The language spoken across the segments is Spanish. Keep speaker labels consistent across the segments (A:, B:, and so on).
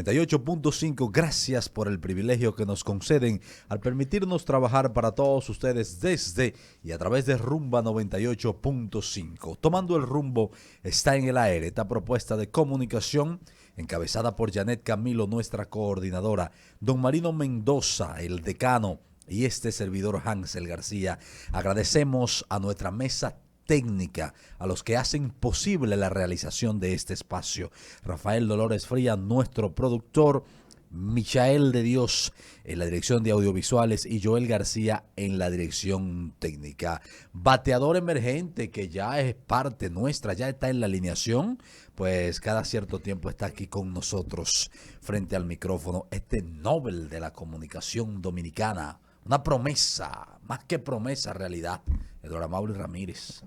A: 98.5, gracias por el privilegio que nos conceden al permitirnos trabajar para todos ustedes desde y a través de Rumba 98.5. Tomando el rumbo está en el aire esta propuesta de comunicación encabezada por Janet Camilo, nuestra coordinadora, don Marino Mendoza, el decano, y este servidor Hansel García. Agradecemos a nuestra mesa técnica, a los que hacen posible la realización de este espacio. Rafael Dolores Fría, nuestro productor, Michael de Dios en la dirección de audiovisuales y Joel García en la dirección técnica. Bateador emergente que ya es parte nuestra, ya está en la alineación, pues cada cierto tiempo está aquí con nosotros frente al micrófono. Este Nobel de la comunicación dominicana, una promesa, más que promesa, realidad. Eduardo Mauri Ramírez.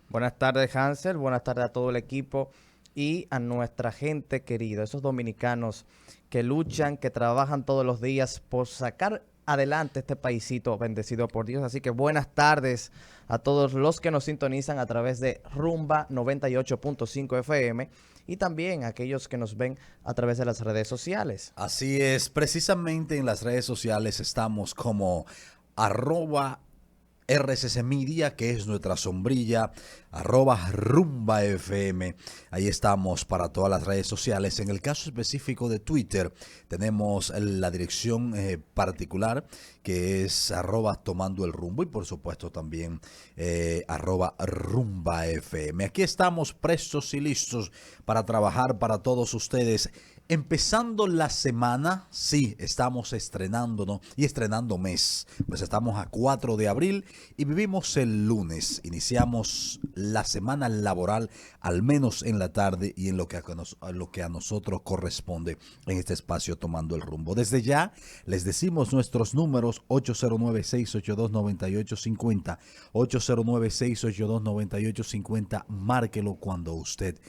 B: Buenas tardes, Hansel. Buenas tardes a todo el equipo y a nuestra gente querida, esos dominicanos que luchan, que trabajan todos los días por sacar adelante este paisito bendecido por Dios. Así que buenas tardes a todos los que nos sintonizan a través de Rumba 98.5 FM y también a aquellos que nos ven a través de las redes sociales.
A: Así es, precisamente en las redes sociales estamos como @RCC Media, que es nuestra sombrilla, @Rumba FM. Ahí estamos para todas las redes sociales. En el caso específico de Twitter, tenemos la dirección particular, que es @Tomando el Rumbo, y por supuesto también @Rumba FM. Aquí estamos prestos y listos para trabajar para todos ustedes. Empezando la semana, sí, estamos estrenándonos y estrenando mes, pues estamos a 4 de abril y vivimos el lunes. Iniciamos la semana laboral, al menos en la tarde y en lo que a nosotros corresponde en este espacio Tomando el Rumbo. Desde ya les decimos nuestros números: 809-682-9850, 809-682-9850, márquelo cuando usted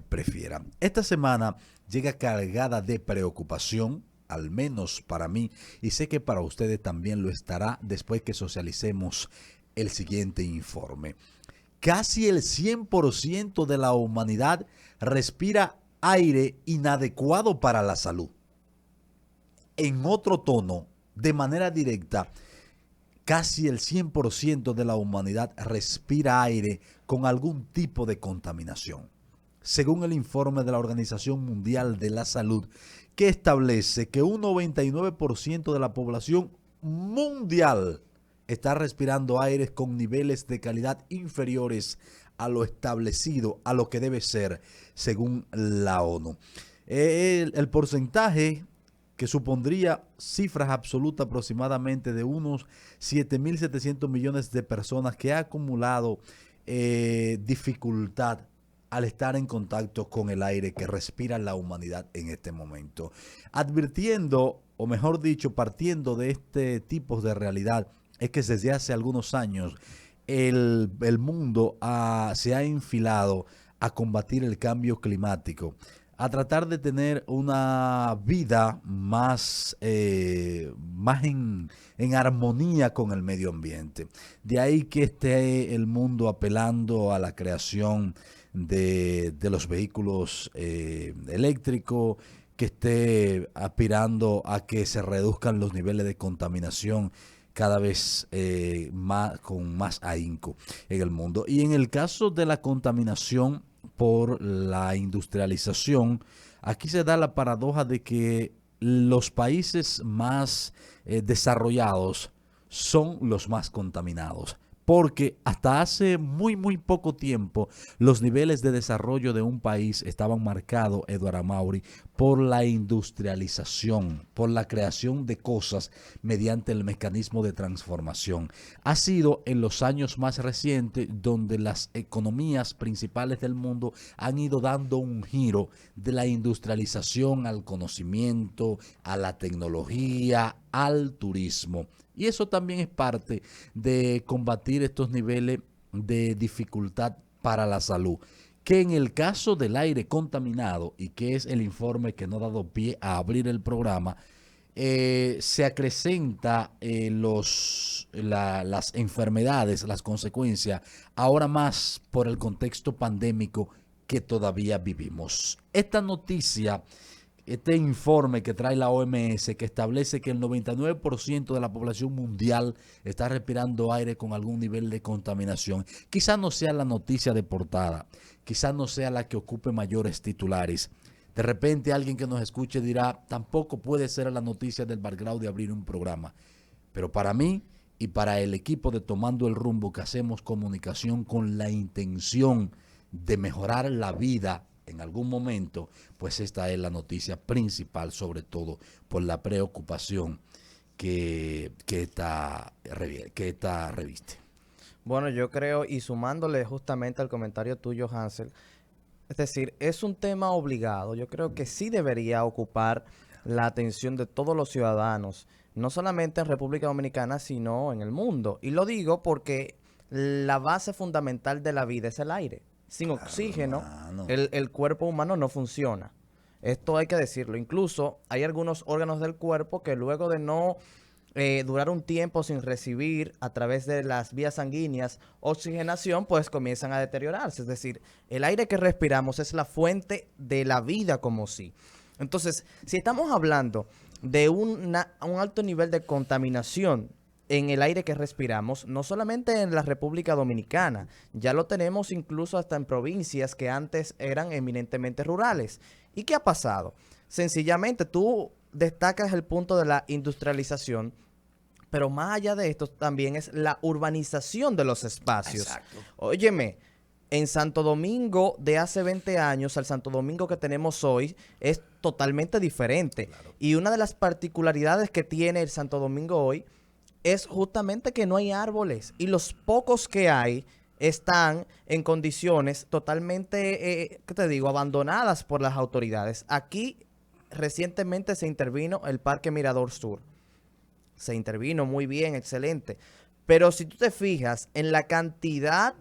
A: prefiera. Esta semana llega cargada de preocupación, al menos para mí, y sé que para ustedes también lo estará después que socialicemos el siguiente informe. Casi el 100% de la humanidad respira aire inadecuado para la salud. En otro tono, de manera directa, casi el 100% de la humanidad respira aire con algún tipo de contaminación, según el informe de la Organización Mundial de la Salud, que establece que un 99% de la población mundial está respirando aires con niveles de calidad inferiores a lo establecido, a lo que debe ser, según la ONU. El porcentaje, que supondría cifras absolutas aproximadamente de unos 7.700 millones de personas, que ha acumulado dificultad al estar en contacto con el aire que respira la humanidad en este momento. Advirtiendo, o mejor dicho, partiendo de este tipo de realidad, es que desde hace algunos años el mundo se ha enfilado a combatir el cambio climático, a tratar de tener una vida más en armonía con el medio ambiente. De ahí que esté el mundo apelando a la creación de los vehículos eléctricos, que esté aspirando a que se reduzcan los niveles de contaminación cada vez con más ahínco en el mundo. Y en el caso de la contaminación por la industrialización, aquí se da la paradoja de que los países más desarrollados son los más contaminados, porque hasta hace muy poco tiempo los niveles de desarrollo de un país estaban marcados, Eduardo Mauri, por la industrialización, por la creación de cosas mediante el mecanismo de transformación. Ha sido en los años más recientes donde las economías principales del mundo han ido dando un giro de la industrialización al conocimiento, a la tecnología, al turismo. Y eso también es parte de combatir estos niveles de dificultad para la salud, que en el caso del aire contaminado, y que es el informe que nos ha dado pie a abrir el programa, se acrecenta las enfermedades, las consecuencias, ahora más por el contexto pandémico que todavía vivimos. Esta noticia este informe que trae la OMS, que establece que el 99% de la población mundial está respirando aire con algún nivel de contaminación. Quizás no sea la noticia de portada, quizás no sea la que ocupe mayores titulares. De repente alguien que nos escuche dirá, tampoco puede ser la noticia del background de abrir un programa. Pero para mí y para el equipo de Tomando el Rumbo, que hacemos comunicación con la intención de mejorar la vida en algún momento, pues esta es la noticia principal, sobre todo por la preocupación que esta reviste.
B: Bueno, yo creo, y sumándole justamente al comentario tuyo, Hansel, es decir, es un tema obligado. Yo creo que sí debería ocupar la atención de todos los ciudadanos, no solamente en República Dominicana, sino en el mundo. Y lo digo porque la base fundamental de la vida es el aire. Sin oxígeno, el cuerpo humano no funciona. Esto hay que decirlo. Incluso hay algunos órganos del cuerpo que luego de no durar un tiempo sin recibir a través de las vías sanguíneas oxigenación, pues comienzan a deteriorarse. Es decir, el aire que respiramos es la fuente de la vida como sí. Entonces, si estamos hablando de un alto nivel de contaminación en el aire que respiramos, no solamente en la República Dominicana, ya lo tenemos incluso hasta en provincias que antes eran eminentemente rurales. ¿Y qué ha pasado? Sencillamente, tú destacas el punto de la industrialización, pero más allá de esto también es la urbanización de los espacios.
A: Exacto.
B: Óyeme, en Santo Domingo de hace 20 años al Santo Domingo que tenemos hoy es totalmente diferente.
A: Claro.
B: Y una de las particularidades que tiene el Santo Domingo hoy es justamente que no hay árboles y los pocos que hay están en condiciones totalmente, ¿qué te digo?, abandonadas por las autoridades. Aquí recientemente se intervino el Parque Mirador Sur. Se intervino muy bien, excelente. Pero si tú te fijas en la cantidad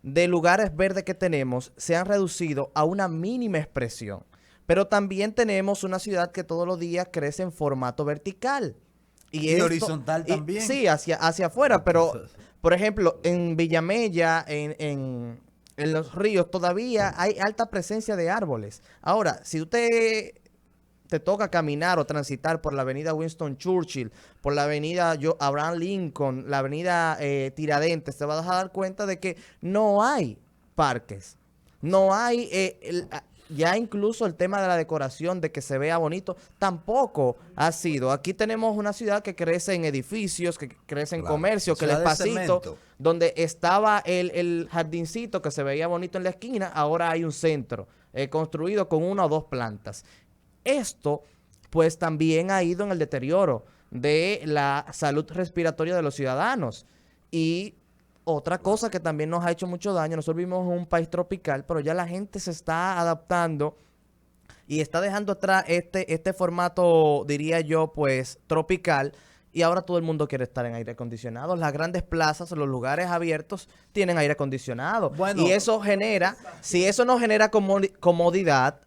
B: de lugares verdes que tenemos, se han reducido a una mínima expresión. Pero también tenemos una ciudad que todos los días crece en formato vertical.
A: Y horizontal también.
B: Sí, hacia afuera, pero por ejemplo, en Villamella, en los ríos, todavía hay alta presencia de árboles. Ahora, si usted te toca caminar o transitar por la avenida Winston Churchill, por la avenida Abraham Lincoln, la avenida Tiradentes, te vas a dar cuenta de que no hay parques, no hay... ya incluso el tema de la decoración, de que se vea bonito, tampoco ha sido. Aquí tenemos una ciudad que crece en edificios, que crece en comercio, que el espacito donde estaba el jardincito que se veía bonito en la esquina, ahora hay un centro construido con 1 o 2 plantas. Esto, pues, también ha ido en el deterioro de la salud respiratoria de los ciudadanos. Y otra cosa que también nos ha hecho mucho daño, nosotros vivimos en un país tropical, pero ya la gente se está adaptando y está dejando atrás este formato, diría yo, pues, tropical, y ahora todo el mundo quiere estar en aire acondicionado. Las grandes plazas, los lugares abiertos, tienen aire acondicionado. Bueno, y eso genera, si eso no genera comodidad,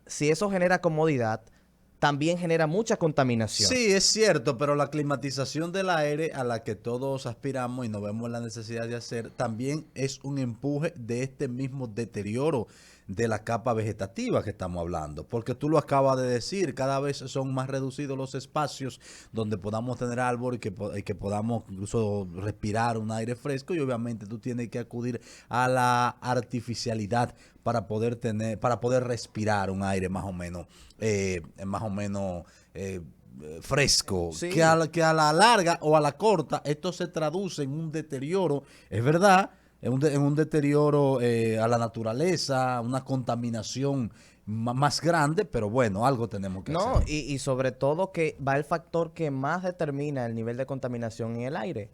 B: también genera mucha contaminación.
A: Sí, es cierto, pero la climatización del aire a la que todos aspiramos y nos vemos la necesidad de hacer, también es un empuje de este mismo deterioro de la capa vegetativa que estamos hablando, porque tú lo acabas de decir, cada vez son más reducidos los espacios donde podamos tener árbol y que podamos incluso respirar un aire fresco, y obviamente tú tienes que acudir a la artificialidad para poder respirar un aire más o menos fresco, sí. que a la larga o a la corta esto se traduce en un deterioro, es verdad, en un deterioro a la naturaleza, una contaminación más grande, pero bueno, algo tenemos que hacer.
B: No, y sobre todo que va el factor que más determina el nivel de contaminación en el aire.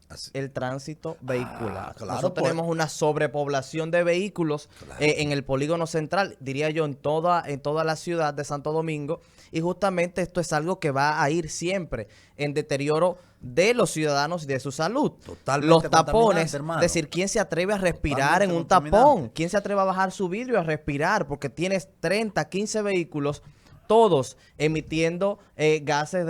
B: Así. El tránsito vehicular.
A: Claro,
B: nosotros tenemos una sobrepoblación de vehículos en el polígono central, diría yo, en toda la ciudad de Santo Domingo, y justamente esto es algo que va a ir siempre en deterioro de los ciudadanos y de su salud.
A: Totalmente.
B: Los tapones, es decir, ¿quién se atreve a respirar en un tapón? ¿Quién se atreve a bajar su vidrio a respirar? Porque tienes 30, 15 vehículos todos emitiendo gases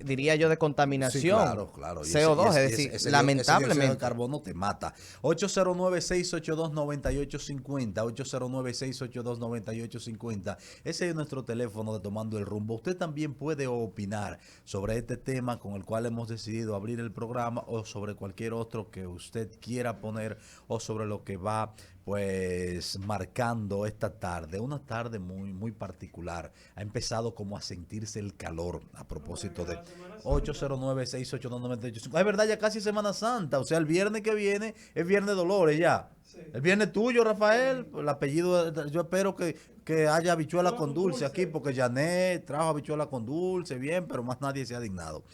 B: diría yo, de contaminación.
A: Sí, claro, claro.
B: CO2, es decir, lamentablemente.
A: Ese dióxido de carbono te mata. 809-682-9850, 809-682-9850. Ese es nuestro teléfono de Tomando el Rumbo. Usted también puede opinar sobre este tema con el cual hemos decidido abrir el programa, o sobre cualquier otro que usted quiera poner, o sobre lo que va pues marcando esta tarde, una tarde muy particular. Ha empezado como a sentirse el calor, a propósito de 809-682-9850. Es verdad, ya casi Semana Santa, o sea, el viernes que viene es Viernes de Dolores ya. Sí. El viernes tuyo, Rafael, el apellido, yo espero que haya habichuela con dulce aquí, porque Janet trajo habichuela con dulce, bien, pero más nadie se ha dignado.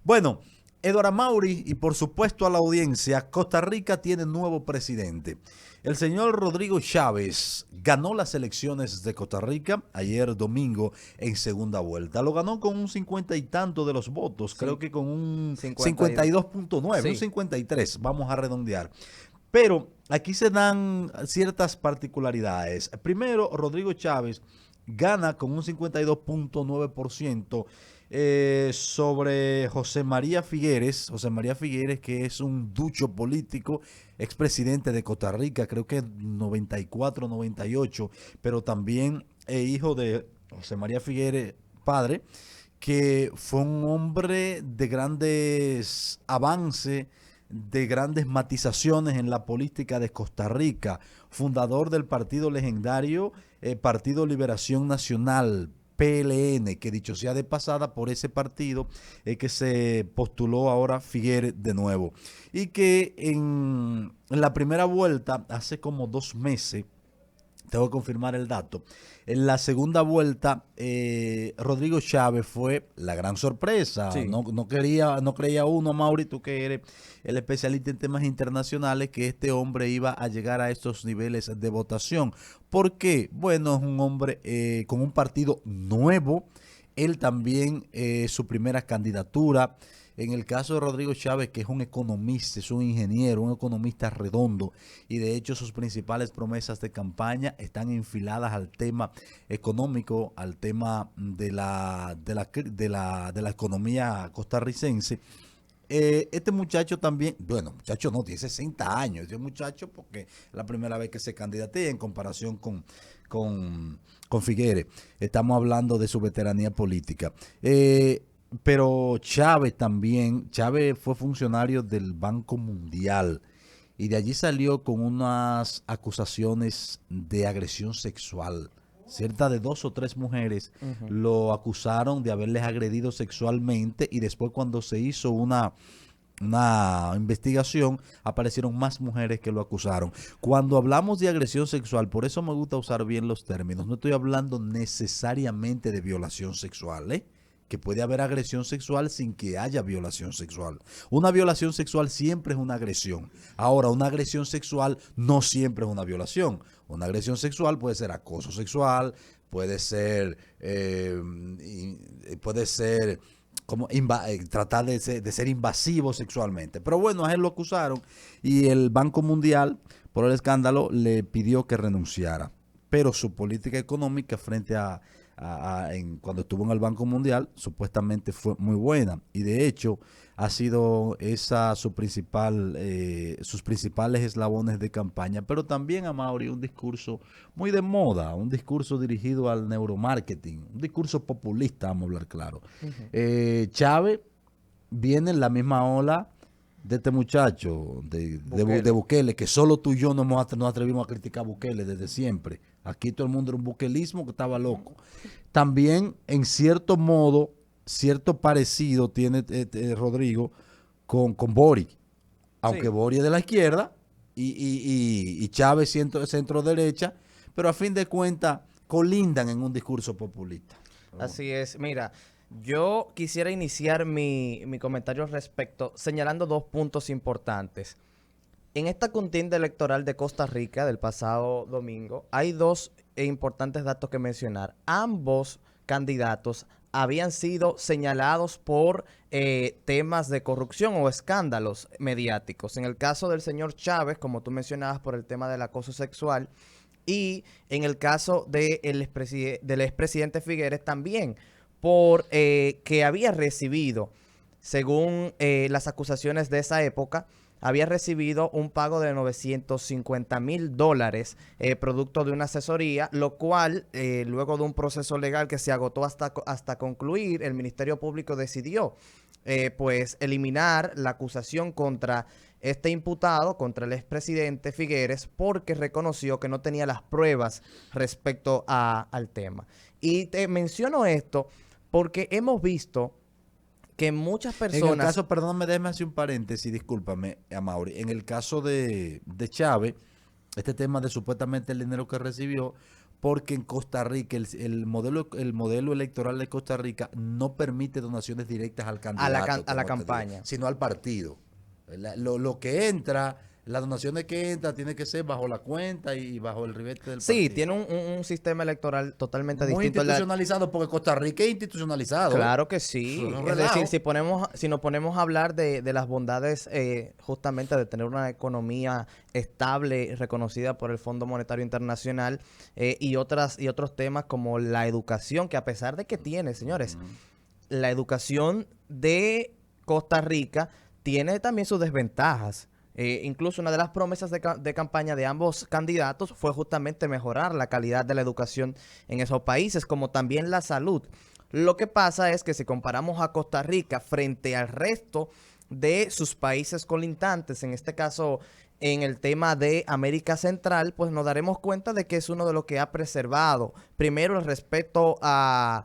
A: Bueno, Eduardo Mauri, y por supuesto a la audiencia, Costa Rica tiene nuevo presidente. El señor Rodrigo Chávez ganó las elecciones de Costa Rica ayer domingo en segunda vuelta. Lo ganó con un 50 y tanto de los votos, sí. Creo que con un 52.9, sí. Un 53, vamos a redondear. Pero aquí se dan ciertas particularidades. Primero, Rodrigo Chávez gana con un 52.9%. Sobre José María Figueres, que es un ducho político, expresidente de Costa Rica, creo que 94, 98, pero también hijo de José María Figueres, padre, que fue un hombre de grandes avances, de grandes matizaciones en la política de Costa Rica, fundador del partido legendario Partido Liberación Nacional, PLN, que dicho sea de pasada, por ese partido que se postuló ahora Figueres de nuevo. Y que en la primera vuelta, hace como 2 meses, tengo que confirmar el dato, en la segunda vuelta, Rodrigo Chávez fue la gran sorpresa. Sí. No creía uno, Mauri, tú que eres el especialista en temas internacionales, que este hombre iba a llegar a estos niveles de votación. ¿Por qué? Bueno, es un hombre con un partido nuevo. Él también, su primera candidatura. En el caso de Rodrigo Chávez, que es un economista, es un ingeniero, un economista redondo, y de hecho sus principales promesas de campaña están enfiladas al tema económico, al tema de la economía costarricense. Este muchacho también, bueno, muchacho no, tiene 60 años, es muchacho porque es la primera vez que se candidatea en comparación con Figueres. Estamos hablando de su veteranía política. Pero Chávez fue funcionario del Banco Mundial y de allí salió con unas acusaciones de agresión sexual. Cerca de 2 o 3 mujeres lo acusaron de haberles agredido sexualmente, y después, cuando se hizo una investigación, aparecieron más mujeres que lo acusaron. Cuando hablamos de agresión sexual, por eso me gusta usar bien los términos, no estoy hablando necesariamente de violación sexual, que puede haber agresión sexual sin que haya violación sexual. Una violación sexual siempre es una agresión. Ahora, una agresión sexual no siempre es una violación. Una agresión sexual puede ser acoso sexual, puede ser como tratar de ser invasivo sexualmente. Pero bueno, a él lo acusaron y el Banco Mundial, por el escándalo, le pidió que renunciara. Pero su política económica frente cuando estuvo en el Banco Mundial supuestamente fue muy buena, y de hecho ha sido esa sus principales eslabones de campaña. Pero también, a Mauri, un discurso muy de moda, un discurso dirigido al neuromarketing, un discurso populista, vamos a hablar claro. Chávez viene en la misma ola de este muchacho, de Bukele, que solo tú y yo nos atrevimos a criticar a Bukele desde siempre. Aquí todo el mundo era un bukelismo que estaba loco. También, en cierto modo, cierto parecido tiene Rodrigo con Boric. Aunque sí, Boric es de la izquierda y Chávez centro derecha, pero a fin de cuentas colindan en un discurso populista.
B: Así es. Mira, yo quisiera iniciar mi comentario al respecto señalando 2 puntos importantes. En esta contienda electoral de Costa Rica del pasado domingo, hay 2 importantes datos que mencionar. Ambos candidatos habían sido señalados por temas de corrupción o escándalos mediáticos. En el caso del señor Chávez, como tú mencionabas, por el tema del acoso sexual, y en el caso del expresidente Figueres también, por que había recibido, según las acusaciones de esa época, había recibido un pago de $950,000 producto de una asesoría, lo cual, luego de un proceso legal que se agotó hasta concluir, el Ministerio Público decidió pues eliminar la acusación contra este imputado, contra el expresidente Figueres, porque reconoció que no tenía las pruebas respecto al tema. Y te menciono esto porque hemos visto que muchas personas...
A: En el caso, perdóname, déjame hacer un paréntesis, discúlpame, Amaury. En el caso de Chávez, este tema de supuestamente el dinero que recibió, porque en Costa Rica, el modelo electoral de Costa Rica no permite donaciones directas al candidato,
B: a la campaña,
A: sino al partido. Lo que entra, las donaciones que entra, tiene que ser bajo la cuenta y bajo el ribete del partido.
B: Sí, tiene un sistema electoral totalmente
A: muy
B: distinto.
A: institucionalizado, porque Costa Rica es institucionalizado.
B: Claro que sí. Es decir, si nos ponemos a hablar de las bondades justamente de tener una economía estable, reconocida por el Fondo Monetario Internacional, y otros temas como la educación, que a pesar de que tiene, señores, la educación de Costa Rica tiene también sus desventajas. Incluso una de las promesas de campaña de ambos candidatos fue justamente mejorar la calidad de la educación en esos países, como también la salud. Lo que pasa es que si comparamos a Costa Rica frente al resto de sus países colindantes, en este caso en el tema de América Central, pues nos daremos cuenta de que es uno de los que ha preservado primero el respeto a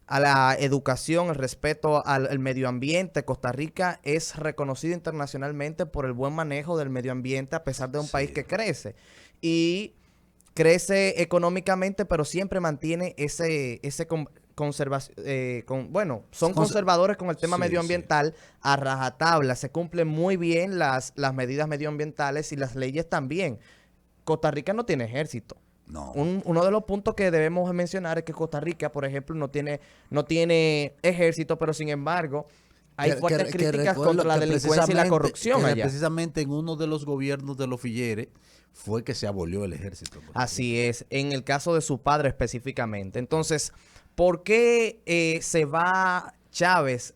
B: la educación, el respeto al medio ambiente. Costa Rica es reconocido internacionalmente por el buen manejo del medio ambiente, a pesar de un país que crece. Y crece económicamente, pero siempre mantiene son conservadores con el tema medioambiental a rajatabla. Se cumplen muy bien las medidas medioambientales y las leyes también. Costa Rica no tiene ejército.
A: No.
B: Uno de los puntos que debemos mencionar es que Costa Rica, por ejemplo, no tiene ejército, pero sin embargo hay fuertes críticas contra la delincuencia y la corrupción allá.
A: Precisamente en uno de los gobiernos de los Figueres fue que se abolió el ejército.
B: Así es, en el caso de su padre específicamente. Entonces, ¿por qué se va Chávez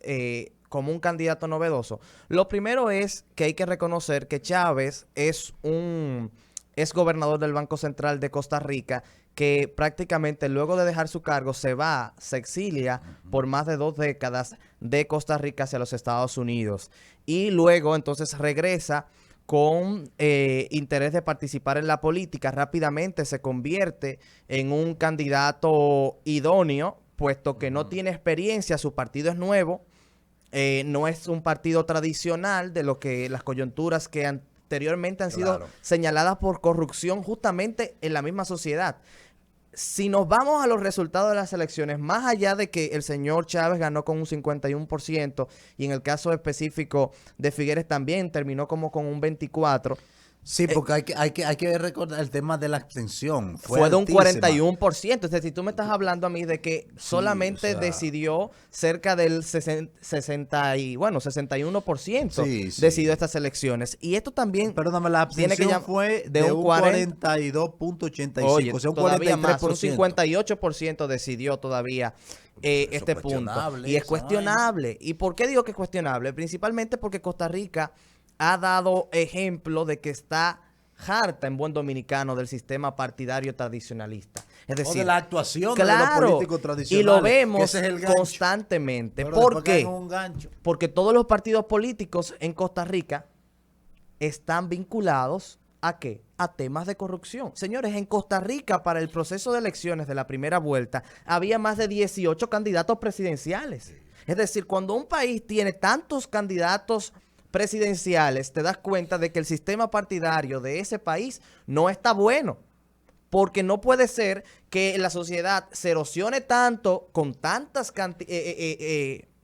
B: como un candidato novedoso? Lo primero es que hay que reconocer que Chávez es gobernador del Banco Central de Costa Rica, que prácticamente luego de dejar su cargo se exilia por más de 2 décadas de Costa Rica hacia los Estados Unidos. Y luego entonces regresa con interés de participar en la política. Rápidamente se convierte en un candidato idóneo, puesto que no tiene experiencia, su partido es nuevo, no es un partido tradicional de lo que las coyunturas que anteriormente han sido señaladas por corrupción justamente en la misma sociedad. Si nos vamos a los resultados de las elecciones, más allá de que el señor Chávez ganó con un 51% y en el caso específico de Figueres también terminó como con un 24%.
A: Sí, porque hay que recordar el tema de la abstención.
B: Fue de un 41%. Es decir, tú me estás hablando a mí de que solamente decidió cerca del 61%. Decidió estas elecciones. Y esto también...
A: Perdóname, la abstención fue de un 42.85.
B: Oye,
A: o sea, un
B: todavía
A: 43%.
B: Más, un 58% decidió todavía este punto. Y es cuestionable. ¿Y por qué digo que es cuestionable? Principalmente porque Costa Rica ha dado ejemplo de que está harta en buen dominicano del sistema partidario tradicionalista. Es decir,
A: o de la actuación de los políticos tradicionales.
B: Y lo vemos constantemente. ¿Por qué? Porque todos los partidos políticos en Costa Rica están vinculados ¿a qué? A temas de corrupción. Señores, en Costa Rica, para el proceso de elecciones de la primera vuelta, había más de 18 candidatos presidenciales. Es decir, cuando un país tiene tantos candidatos presidenciales, te das cuenta de que el sistema partidario de ese país no está bueno. Porque no puede ser que la sociedad se erosione tanto con tantas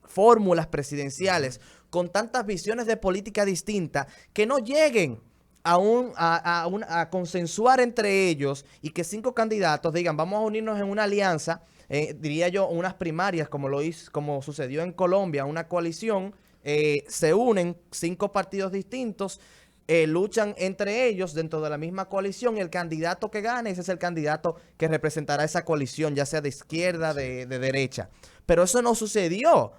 B: fórmulas presidenciales, con tantas visiones de política distintas, que no lleguen a consensuar entre ellos y que 5 candidatos digan, vamos a unirnos en una alianza, diría yo, unas primarias, como sucedió en Colombia, una coalición. Se unen 5 partidos distintos, luchan entre ellos dentro de la misma coalición y el candidato que gane, ese es el candidato que representará esa coalición, ya sea de izquierda, de derecha. Pero eso no sucedió.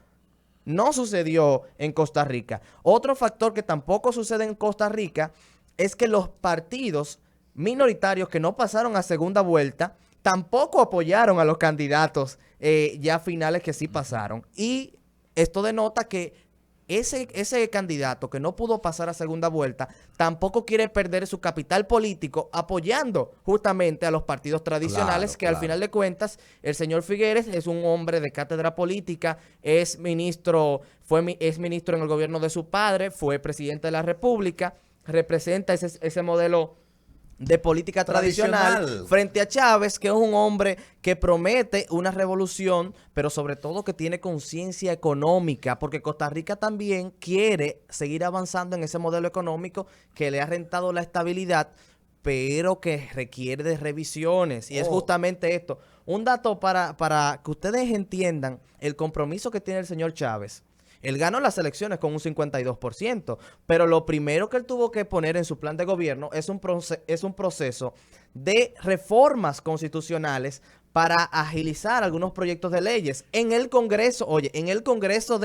B: No sucedió en Costa Rica. Otro factor que tampoco sucede en Costa Rica es que los partidos minoritarios que no pasaron a segunda vuelta tampoco apoyaron a los candidatos ya finales que sí pasaron. Y esto denota que ese candidato que no pudo pasar a segunda vuelta tampoco quiere perder su capital político apoyando justamente a los partidos tradicionales,
A: Claro,
B: que al
A: claro.
B: final de cuentas el señor Figueres es un hombre de cátedra política, es ministro en el gobierno de su padre, fue presidente de la República, representa ese modelo de política tradicional frente a Chávez, que es un hombre que promete una revolución, pero sobre todo que tiene conciencia económica, porque Costa Rica también quiere seguir avanzando en ese modelo económico que le ha rentado la estabilidad, pero que requiere de revisiones. Y es justamente esto. Un dato para que ustedes entiendan el compromiso que tiene el señor Chávez. Él ganó las elecciones con un 52%, pero lo primero que él tuvo que poner en su plan de gobierno es un proceso de reformas constitucionales para agilizar algunos proyectos de leyes en el Congreso, oye, en el Congreso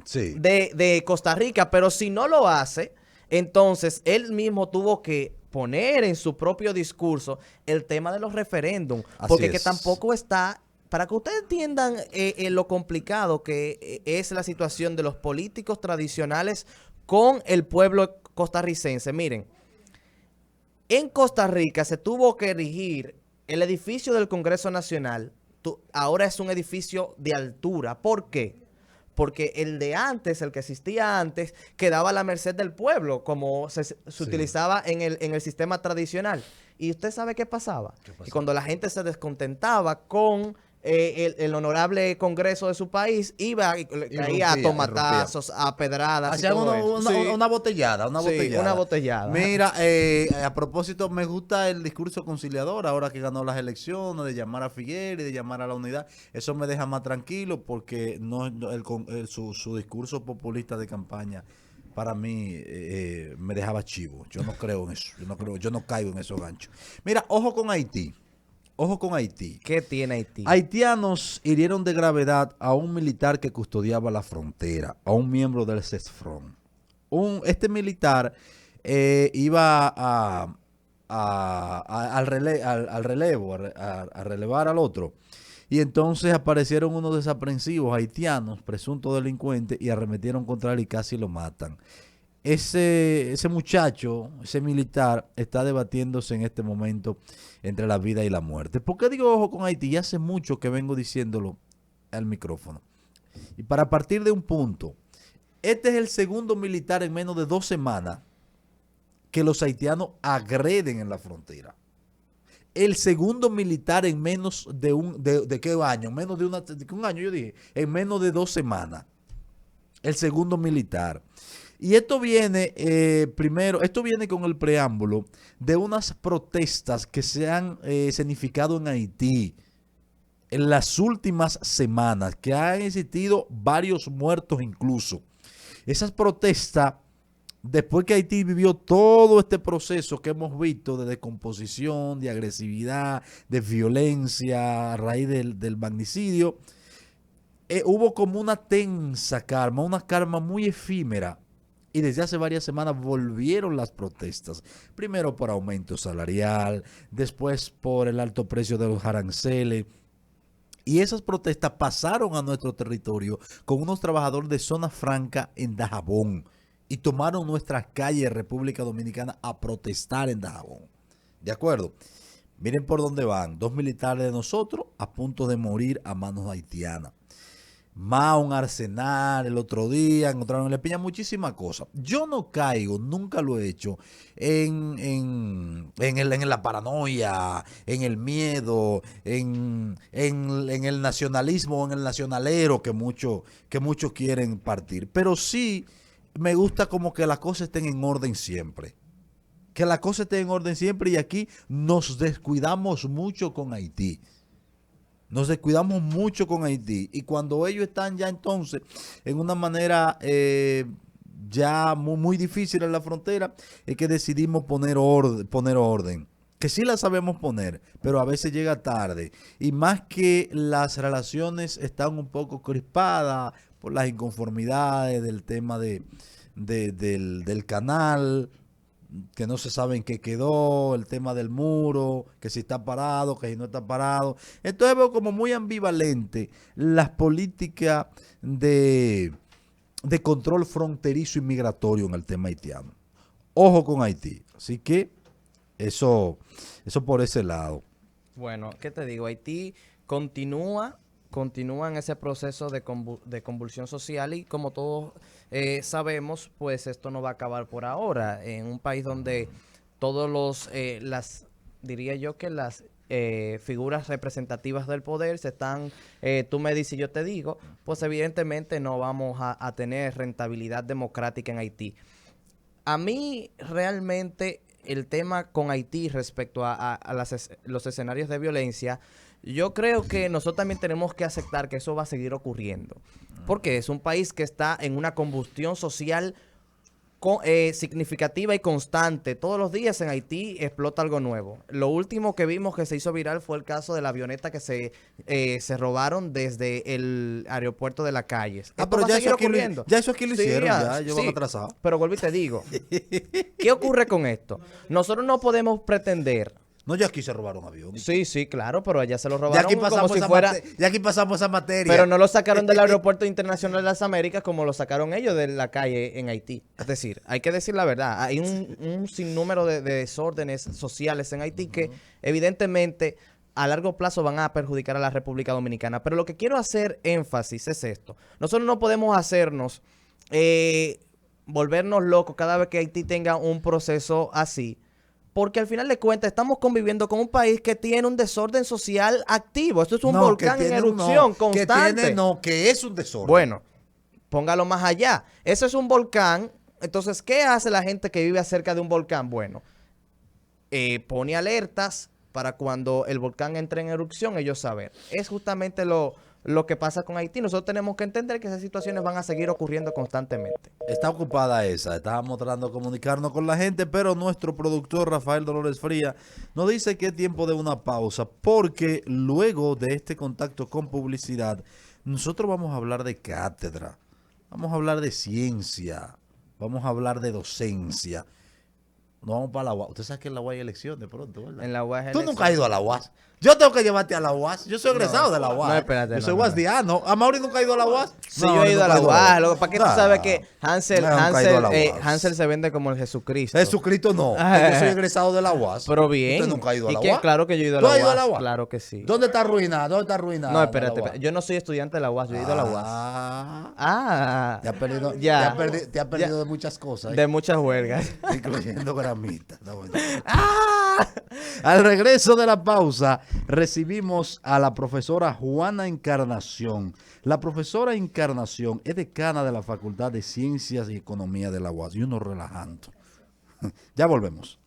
A: Sí.
B: de Costa Rica, pero si no lo hace, entonces él mismo tuvo que poner en su propio discurso el tema de los referéndums, porque que tampoco está. Para que ustedes entiendan lo complicado que es la situación de los políticos tradicionales con el pueblo costarricense. Miren, en Costa Rica se tuvo que erigir el edificio del Congreso Nacional. Ahora es un edificio de altura. ¿Por qué? Porque el de antes, el que existía antes, quedaba a la merced del pueblo, como se utilizaba en el sistema tradicional. ¿Y usted sabe qué pasaba? Y cuando la gente se descontentaba con el honorable Congreso de su país, iba y caía a tomatazos, a pedradas.
A: Hacían una botellada,
B: una botellada.
A: Mira, a propósito, me gusta el discurso conciliador ahora que ganó las elecciones, de llamar a Figueres, de llamar a la unidad. Eso me deja más tranquilo porque su discurso populista de campaña para mí me dejaba chivo. Yo no creo en eso. Yo no caigo en esos ganchos. Mira, ojo con Haití. Ojo con Haití.
B: ¿Qué tiene Haití?
A: Haitianos hirieron de gravedad a un militar que custodiaba la frontera, a un miembro del CESFRON. Este militar iba al relevo, a relevar al otro. Y entonces aparecieron unos desaprensivos haitianos, presuntos delincuentes, y arremetieron contra él y casi lo matan. Ese muchacho, ese militar, está debatiéndose en este momento entre la vida y la muerte. ¿Por qué digo ojo con Haití? Ya hace mucho que vengo diciéndolo al micrófono. Y para partir de un punto, este es el segundo militar en menos de 2 semanas que los haitianos agreden en la frontera. El segundo militar en menos de ¿qué año? Menos de un año, yo dije, en menos de 2 semanas. El segundo militar. Y esto viene, esto viene con el preámbulo de unas protestas que se han escenificado en Haití en las últimas semanas, que han existido varios muertos incluso. Esas protestas, después que Haití vivió todo este proceso que hemos visto de descomposición, de agresividad, de violencia a raíz del magnicidio, hubo como una tensa calma, una calma muy efímera. Y desde hace varias semanas volvieron las protestas. Primero por aumento salarial, después por el alto precio de los aranceles. Y esas protestas pasaron a nuestro territorio con unos trabajadores de Zona Franca en Dajabón. Y tomaron nuestras calles de República Dominicana a protestar en Dajabón. ¿De acuerdo? Miren por dónde van. 2 militares de nosotros a punto de morir a manos haitianas. Más un arsenal el otro día, encontraron en la piña muchísimas cosas. Yo no caigo, nunca lo he hecho, en la paranoia, en el miedo, en el nacionalismo, en el nacionalero que muchos quieren partir. Pero sí me gusta como que las cosas estén en orden siempre. Que las cosas estén en orden siempre y aquí nos descuidamos mucho con Haití. Nos descuidamos mucho con Haití y cuando ellos están ya entonces en una manera ya muy difícil en la frontera, es que decidimos poner orden. Que sí la sabemos poner, pero a veces llega tarde. Y más que las relaciones están un poco crispadas por las inconformidades del tema del canal, que no se sabe en qué quedó, el tema del muro, que si está parado, que si no está parado. Entonces veo como muy ambivalente las políticas de control fronterizo y migratorio en el tema haitiano. Ojo con Haití. Así que eso por ese lado.
B: Bueno, ¿qué te digo? Haití continúa en ese proceso de convulsión social y como todos sabemos, pues esto no va a acabar por ahora. En un país donde todos diría yo que las figuras representativas del poder se están, tú me dices, yo te digo, pues evidentemente no vamos a tener rentabilidad democrática en Haití. A mí realmente el tema con Haití respecto a los escenarios de violencia, yo creo que nosotros también tenemos que aceptar que eso va a seguir ocurriendo. Porque es un país que está en una combustión social significativa y constante. Todos los días en Haití explota algo nuevo. Lo último que vimos que se hizo viral fue el caso de la avioneta que se robaron desde el aeropuerto de Las Calles.
A: Pero ya eso, aquí lo hicieron, ya
B: sí,
A: van atrasados.
B: Pero vuelvo y te digo, ¿qué ocurre con esto? Nosotros no podemos pretender.
A: No, ya aquí se robaron aviones.
B: Sí, claro, pero allá se lo robaron
A: Ya aquí pasamos esa materia.
B: Pero no lo sacaron del Aeropuerto Internacional de las Américas como lo sacaron ellos de la calle en Haití. Es decir, hay que decir la verdad. Hay un sinnúmero de desórdenes sociales en Haití que evidentemente a largo plazo van a perjudicar a la República Dominicana. Pero lo que quiero hacer énfasis es esto. Nosotros no podemos volvernos locos cada vez que Haití tenga un proceso así. Porque al final de cuentas estamos conviviendo con un país que tiene un desorden social activo. Esto es un volcán en erupción constante.
A: Que es un desorden.
B: Bueno, póngalo más allá. Eso es un volcán. Entonces, ¿qué hace la gente que vive cerca de un volcán? Bueno, pone alertas para cuando el volcán entre en erupción, ellos saben. Es justamente lo que pasa con Haití. Nosotros tenemos que entender que esas situaciones van a seguir ocurriendo constantemente.
A: Está ocupada esa. Estábamos tratando de comunicarnos con la gente, pero nuestro productor Rafael Dolores Fría nos dice que es tiempo de una pausa, porque luego de este contacto con publicidad, nosotros vamos a hablar de cátedra, vamos a hablar de ciencia, vamos a hablar de docencia. Nos vamos para la UAS. Usted sabe que en la UAS hay elecciones pronto, ¿verdad?
B: En la UAS
A: Tú nunca has ido a la UAS. Yo tengo que llevarte a la UAS. Yo soy egresado de la UAS.
B: No, espérate.
A: Yo soy guasdiano. ¿A Mauri nunca ha ido a la UAS?
B: Sí, yo he ido a la UAS. ¿Para qué tú sabes que Hansel se vende como el Jesucristo?
A: Jesucristo no. Yo soy egresado de la UAS.
B: Pero bien.
A: ¿Usted nunca ha ido a la UAS?
B: Claro que yo he ido a
A: ¿Tú
B: la
A: has ido a la
B: UAS?
A: UAS?
B: Claro que sí.
A: ¿Dónde está arruinada? ¿Dónde está arruinada?
B: No, espérate. Yo no soy estudiante de la UAS. Yo he ido a la UAS.
A: Te has perdido,
B: Ya.
A: te has perdido de muchas cosas.
B: De muchas huelgas.
A: Incluyendo gramitas. Al regreso de la pausa, recibimos a la profesora Juana Encarnación. La profesora Encarnación es decana de la Facultad de Ciencias y Economía de la UAS y uno relajando. Ya volvemos.